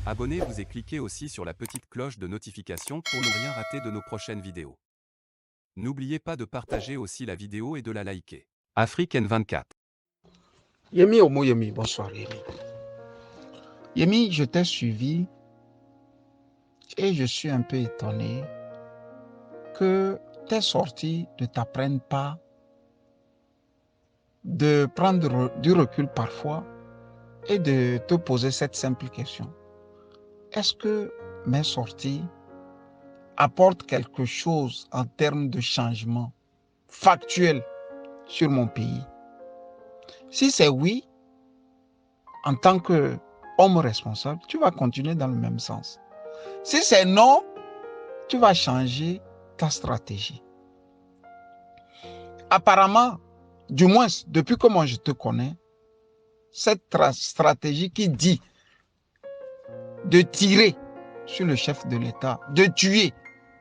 Abonnez-vous et cliquez aussi sur la petite cloche de notification pour ne rien rater de nos prochaines vidéos. N'oubliez pas de partager aussi la vidéo et de la liker. Afrique N24. Yemi Omo Yemi, bonsoir Yemi. Yemi, je t'ai suivi et je suis un peu étonné que tes sorties ne t'apprennent pas de prendre du recul parfois et de te poser cette simple question. Est-ce que mes sorties apportent quelque chose en termes de changement factuel sur mon pays? Si c'est oui, en tant qu'homme responsable, tu vas continuer dans le même sens. Si c'est non, tu vas changer ta stratégie. Apparemment, du moins depuis que moi je te connais, cette stratégie qui dit de tirer sur le chef de l'État, de tuer,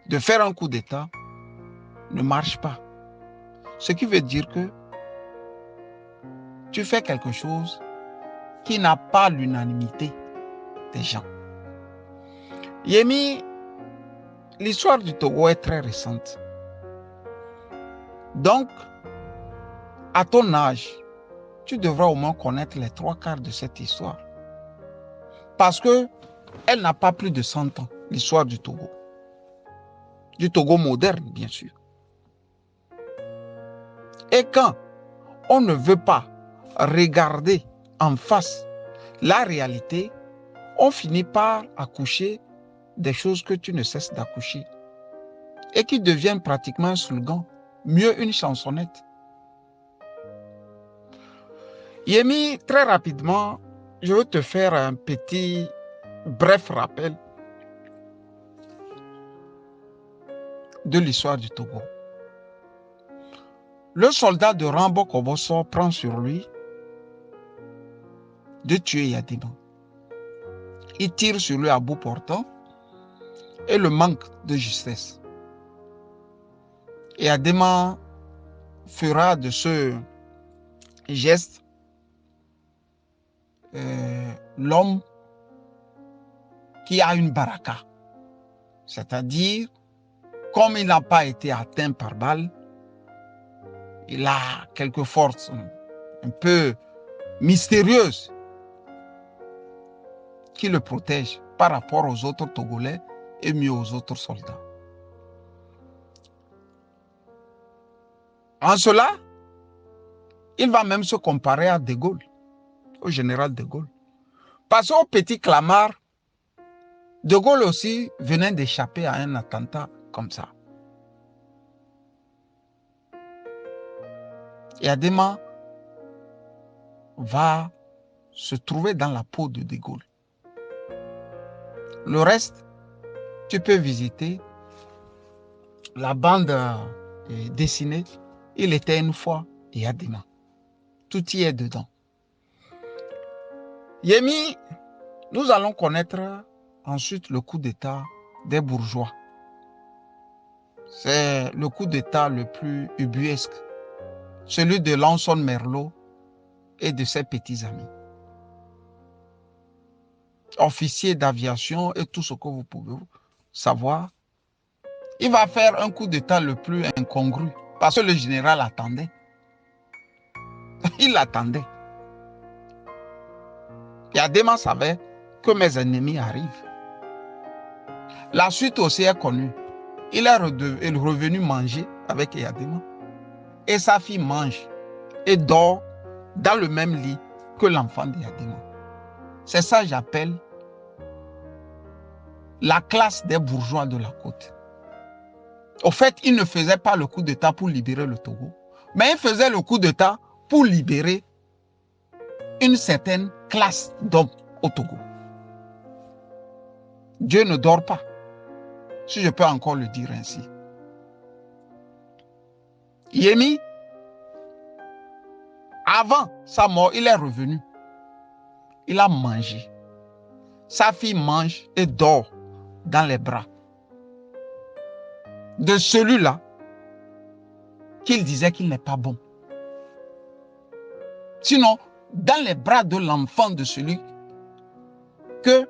de faire un coup d'État, ne marche pas. Ce qui veut dire que tu fais quelque chose qui n'a pas l'unanimité des gens. Yemi, l'histoire du Togo est très récente. Donc, à ton âge, tu devras au moins connaître les 3/4 de cette histoire. Parce que elle n'a pas plus de 100 ans, l'histoire du Togo. Du Togo moderne, bien sûr. Et quand on ne veut pas regarder en face la réalité, on finit par accoucher des choses que tu ne cesses d'accoucher et qui deviennent pratiquement un slogan, mieux une chansonnette. Yemi, très rapidement, je veux te faire un petit bref rappel de l'histoire du Togo. Le soldat de Rambo Koboso prend sur lui de tuer Yadima. Il tire sur lui à bout portant et le manque de justesse. Yadima fera de ce geste l'homme qui a une baraka. C'est-à-dire, comme il n'a pas été atteint par balle, il a quelques forces un peu mystérieuses qui le protègent par rapport aux autres Togolais et mieux aux autres soldats. En cela, il va même se comparer à De Gaulle, au général De Gaulle. Parce qu'au petit Clamart, De Gaulle aussi venait d'échapper à un attentat comme ça. Et Adema va se trouver dans la peau de Gaulle. Le reste, tu peux visiter la bande dessinée. Il était une fois Adema. Tout y est dedans. Yemi, nous allons connaître ensuite le coup d'État des bourgeois. C'est le coup d'État le plus ubuesque, celui de Lanson Merlot et de ses petits amis. Officiers d'aviation et tout ce que vous pouvez savoir. Il va faire un coup d'État le plus incongru parce que le général attendait. Il l'attendait. Yadema savait que mes ennemis arrivent. La suite aussi est connue. Il est revenu manger avec Yadema. Et sa fille mange et dort dans le même lit que l'enfant de Yadema. C'est ça que j'appelle la classe des bourgeois de la côte. Au fait, il ne faisait pas le coup d'État pour libérer le Togo, mais il faisait le coup d'État pour libérer une certaine classe d'hommes au Togo. Dieu ne dort pas, si je peux encore le dire ainsi. Yemi, avant sa mort, il est revenu. Il a mangé. Sa fille mange et dort dans les bras de celui-là qu'il disait qu'il n'est pas bon. Sinon, dans les bras de l'enfant de celui que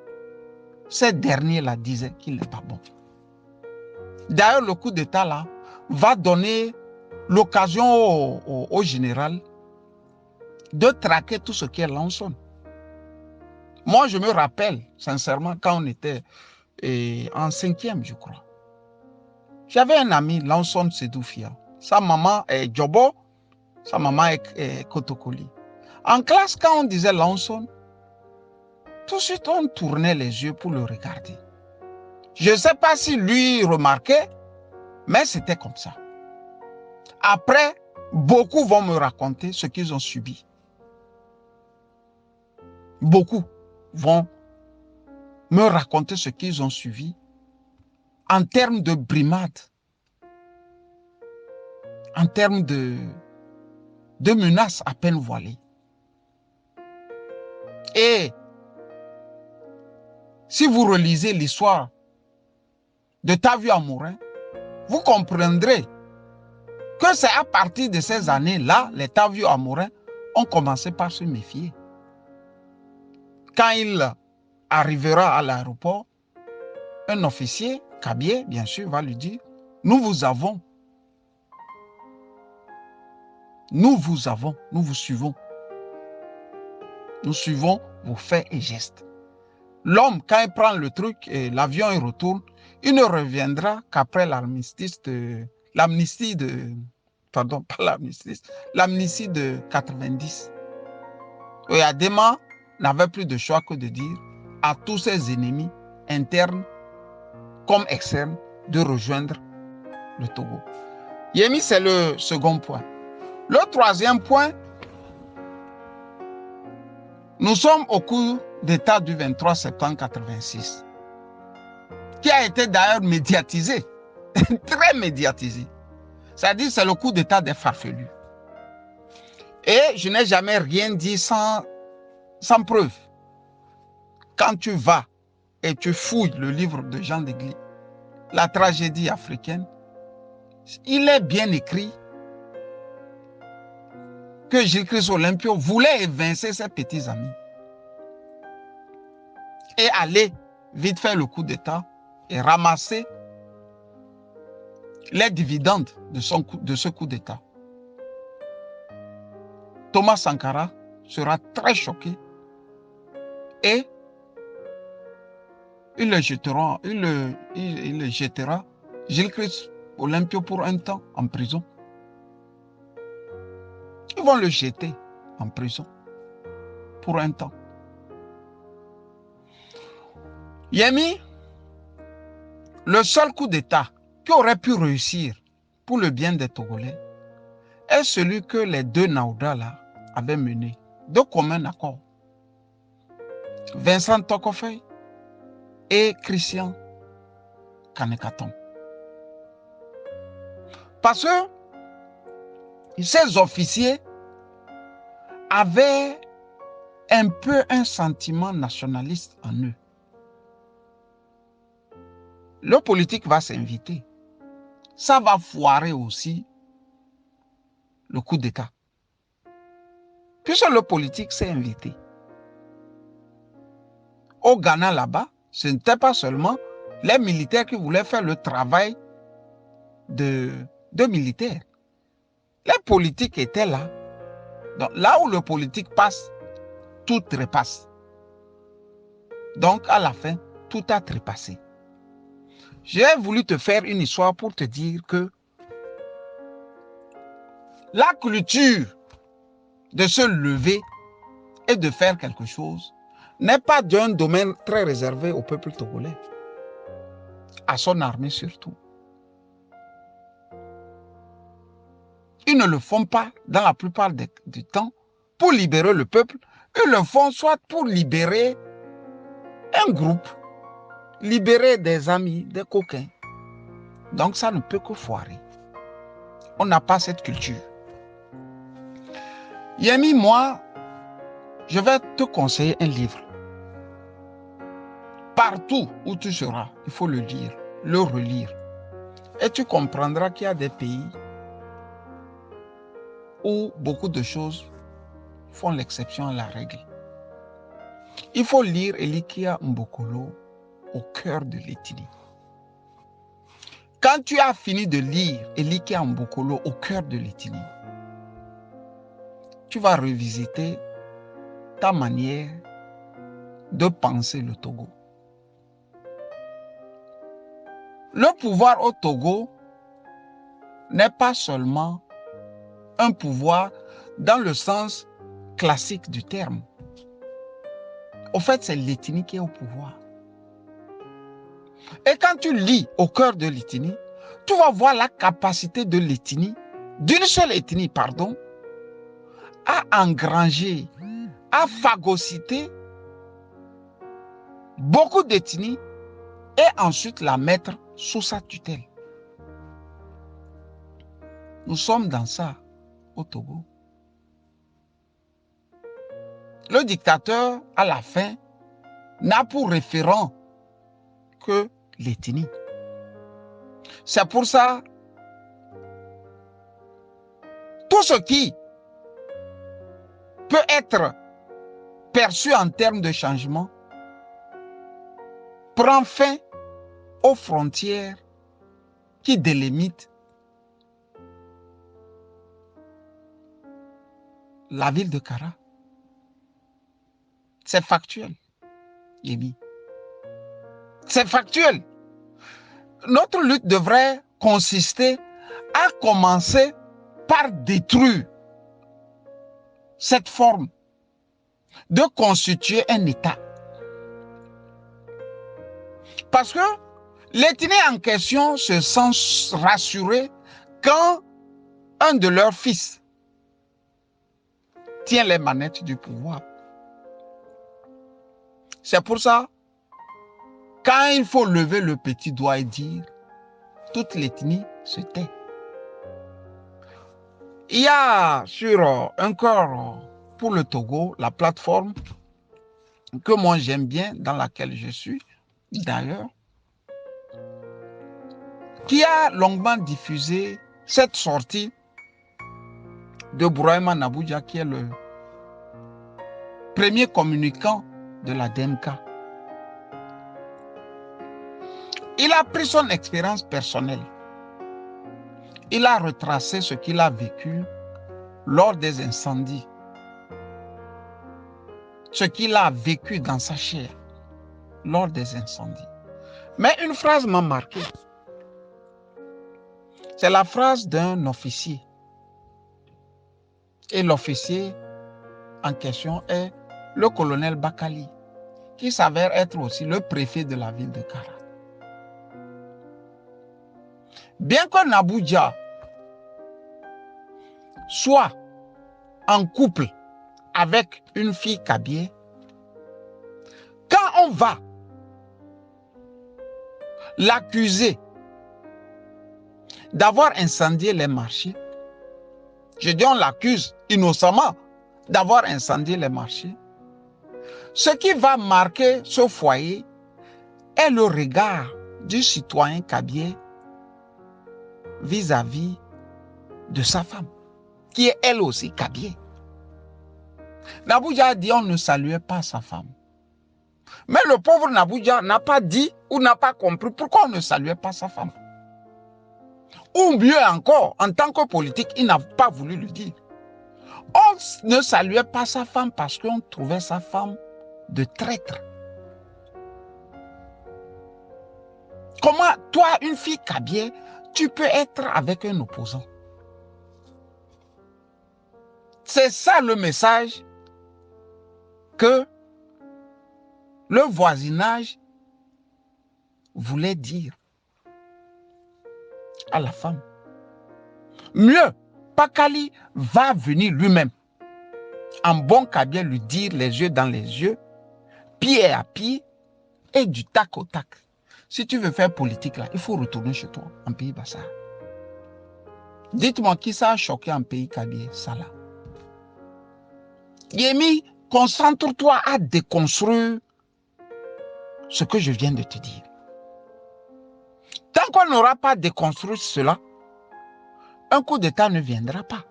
ces derniers-là disaient qu'il n'est pas bon. D'ailleurs, le coup d'État là va donner l'occasion au général de traquer tout ce qui est Lanson. Moi, je me rappelle, sincèrement, quand on était en 5e, je crois. J'avais un ami, Lanson Sedoufia. Sa maman est Djobo, sa maman est Kotokoli. En classe, quand on disait Lanson, tout de suite, on tournait les yeux pour le regarder. Je ne sais pas si lui remarquait, mais c'était comme ça. Après, beaucoup vont me raconter ce qu'ils ont subi. Beaucoup vont me raconter ce qu'ils ont subi en termes de brimade, en termes de menaces à peine voilées. Et si vous relisez l'histoire de Taviu Amourin, vous comprendrez que c'est à partir de ces années-là, les Taviu Amourin ont commencé par se méfier. Quand il arrivera à l'aéroport, un officier, Kabié, bien sûr, va lui dire, nous vous avons. Nous vous avons, nous vous suivons. Nous suivons vos faits et gestes. L'homme, quand il prend le truc et l'avion il retourne, il ne reviendra qu'après l'amnistie de 90. Et Adema n'avait plus de choix que de dire à tous ses ennemis internes comme externes de rejoindre le Togo. Yemi, c'est le second point. Le troisième point, nous sommes au coup d'État du 23 septembre 86, qui a été d'ailleurs médiatisé, très médiatisé. C'est-à-dire c'est le coup d'État des farfelus. Et je n'ai jamais rien dit sans preuve. Quand tu vas et tu fouilles le livre de Jean Degli, La tragédie africaine, il est bien écrit que Gilles-Christ Olympio voulait évincer ses petits amis et aller vite faire le coup d'État et ramasser les dividendes de ce coup d'État. Thomas Sankara sera très choqué et il le jettera Gilles-Christ Olympio pour un temps en prison. Ils vont le jeter en prison pour un temps. Yemi, le seul coup d'État qui aurait pu réussir pour le bien des Togolais est celui que les deux Naouda là avaient mené de commun accord. Vincent Tokofei et Christian Kanekaton. Parce que ces officiers avaient un peu un sentiment nationaliste en eux. Le politique va s'inviter. Ça va foirer aussi le coup d'État. Puisque le politique s'est invité. Au Ghana là-bas, ce n'était pas seulement les militaires qui voulaient faire le travail de militaires. Les politiques étaient là. Donc là où le politique passe, tout trépasse. Donc à la fin, tout a trépassé. J'ai voulu te faire une histoire pour te dire que la culture de se lever et de faire quelque chose n'est pas d'un domaine très réservé au peuple togolais, à son armée surtout. Ils ne le font pas dans la plupart du temps pour libérer le peuple, ils le font soit pour libérer un groupe, libérer des amis, des coquins. Donc ça ne peut que foirer. On n'a pas cette culture. Yemi, moi, je vais te conseiller un livre. Partout où tu seras, il faut le lire, le relire. Et tu comprendras qu'il y a des pays où beaucoup de choses font l'exception à la règle. Il faut lire Elikia Mbokolo au cœur de l'Etini. Quand tu as fini de lire Elike Ambokolo au cœur de l'Etini, tu vas revisiter ta manière de penser le Togo. Le pouvoir au Togo n'est pas seulement un pouvoir dans le sens classique du terme. Au fait, c'est l'Etini qui est au pouvoir. Et quand tu lis au cœur de l'Etini, tu vas voir la capacité de l'Etini, d'une seule Etini, pardon, à engranger, à phagocyter beaucoup d'ethnies et ensuite la mettre sous sa tutelle. Nous sommes dans ça au Togo. Le dictateur, à la fin, n'a pour référent que l'ethnie. C'est pour ça, tout ce qui peut être perçu en termes de changement prend fin aux frontières qui délimitent la ville de Kara. C'est factuel, Yémi. C'est factuel. Notre lutte devrait consister à commencer par détruire cette forme de constituer un État. Parce que l'ethnie en question se sent rassuré quand un de leurs fils tient les manettes du pouvoir. C'est pour ça, quand il faut lever le petit doigt et dire, toute l'ethnie se tait. Il y a sur encore pour le Togo, la plateforme que moi j'aime bien, dans laquelle je suis d'ailleurs, qui a longuement diffusé cette sortie de Bourahima Naboudia, qui est le premier communicant de la DMK. Il a pris son expérience personnelle. Il a retracé ce qu'il a vécu lors des incendies. Ce qu'il a vécu dans sa chair lors des incendies. Mais une phrase m'a marqué. C'est la phrase d'un officier. Et l'officier en question est le colonel Bakali, qui s'avère être aussi le préfet de la ville de Kara. Bien que Naboudia soit en couple avec une fille Kabyé, quand on va l'accuser d'avoir incendié les marchés, je dis on l'accuse innocemment d'avoir incendié les marchés, ce qui va marquer ce foyer est le regard du citoyen Kabyé vis-à-vis de sa femme, qui est elle aussi Kabyé. Naboudia a dit on ne saluait pas sa femme. Mais le pauvre Naboudia n'a pas dit ou n'a pas compris pourquoi on ne saluait pas sa femme. Ou mieux encore, en tant que politique, il n'a pas voulu le dire. On ne saluait pas sa femme parce qu'on trouvait sa femme de traître. Comment, toi, une fille Kabyé, tu peux être avec un opposant? C'est ça le message que le voisinage voulait dire à la femme. Mieux, Bakali va venir lui-même, en bon Kabyé, lui dire les yeux dans les yeux, pied à pied et du tac au tac. Si tu veux faire politique là, il faut retourner chez toi, en pays Bassar. Dites-moi qui ça a choqué en pays Kabyé, ça là. Yémi, concentre-toi à déconstruire ce que je viens de te dire. Tant qu'on n'aura pas déconstruit cela, un coup d'État ne viendra pas.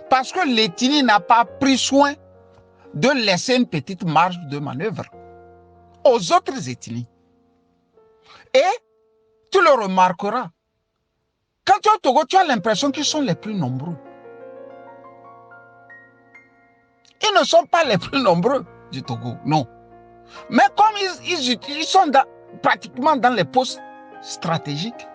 Parce que l'ethnie n'a pas pris soin de laisser une petite marge de manœuvre aux autres ethnies. Et tu le remarqueras. Quand tu es au Togo, tu as l'impression qu'ils sont les plus nombreux. Ils ne sont pas les plus nombreux du Togo, non. Mais comme ils sont pratiquement dans les postes stratégiques,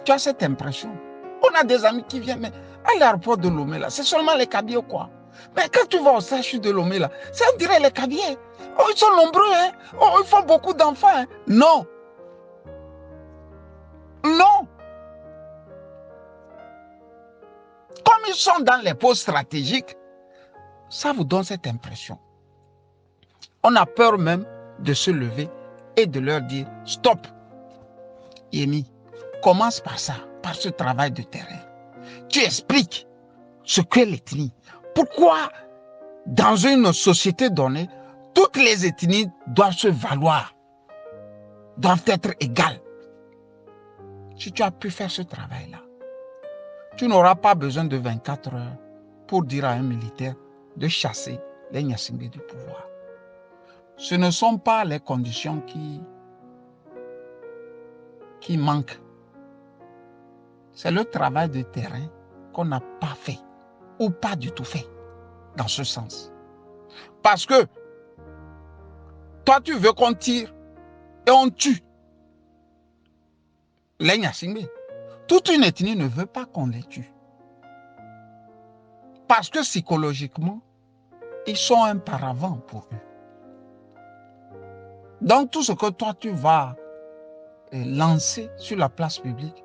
tu as cette impression. On a des amis qui viennent, mais à l'aéroport de Lomé, là, c'est seulement les Kabyles, quoi. Mais quand tu vas au CHU de Lomé, là, c'est on dirait les Kabyles. Oh, ils sont nombreux, hein. Oh, ils font beaucoup d'enfants, hein. Non. Non. Comme ils sont dans les postes stratégiques, ça vous donne cette impression. On a peur même de se lever et de leur dire « Stop !» Yémi, commence par ça, par ce travail de terrain. Tu expliques ce qu'est l'ethnie. Pourquoi, dans une société donnée, toutes les ethnies doivent se valoir, doivent être égales. Si tu as pu faire ce travail-là, tu n'auras pas besoin de 24 heures pour dire à un militaire de chasser les Nyasingbe du pouvoir. Ce ne sont pas les conditions qui manquent. C'est le travail de terrain qu'on n'a pas fait ou pas du tout fait dans ce sens. Parce que toi, tu veux qu'on tire et on tue les Nyasingbe. Toute une ethnie ne veut pas qu'on les tue. Parce que psychologiquement, ils sont un paravent pour eux. Donc tout ce que toi, tu vas lancer sur la place publique,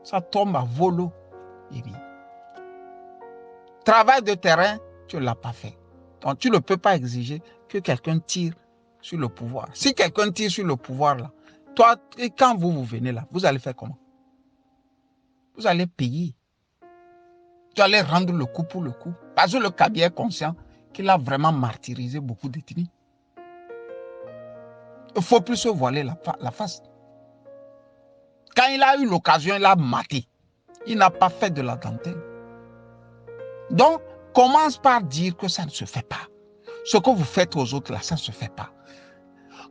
ça tombe à volo. Travail de terrain, tu ne l'as pas fait. Donc tu ne peux pas exiger que quelqu'un tire sur le pouvoir. Si quelqu'un tire sur le pouvoir, là, toi, quand vous venez là, vous allez faire comment? Vous allez payer. Tu allez rendre le coup pour le coup. Parce que le Kabyle est conscient qu'il a vraiment martyrisé beaucoup d'ethnies. Il ne faut plus se voiler la face. Quand il a eu l'occasion, il a maté. Il n'a pas fait de la dentelle. Donc, commence par dire que ça ne se fait pas. Ce que vous faites aux autres, là, ça ne se fait pas.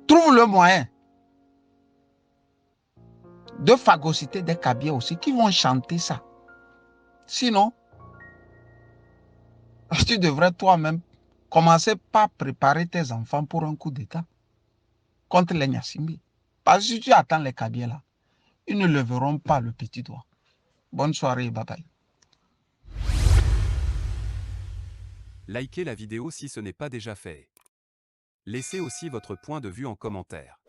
Trouve le moyen de phagocyter des Kabyles aussi qui vont chanter ça. Sinon, tu devrais toi-même commencer par préparer tes enfants pour un coup d'État contre les Nyasingbe. Parce que si tu attends les Kabyles là, ils ne leveront pas le petit doigt. Bonne soirée, bye bye. Likez la vidéo si ce n'est pas déjà fait. Laissez aussi votre point de vue en commentaire.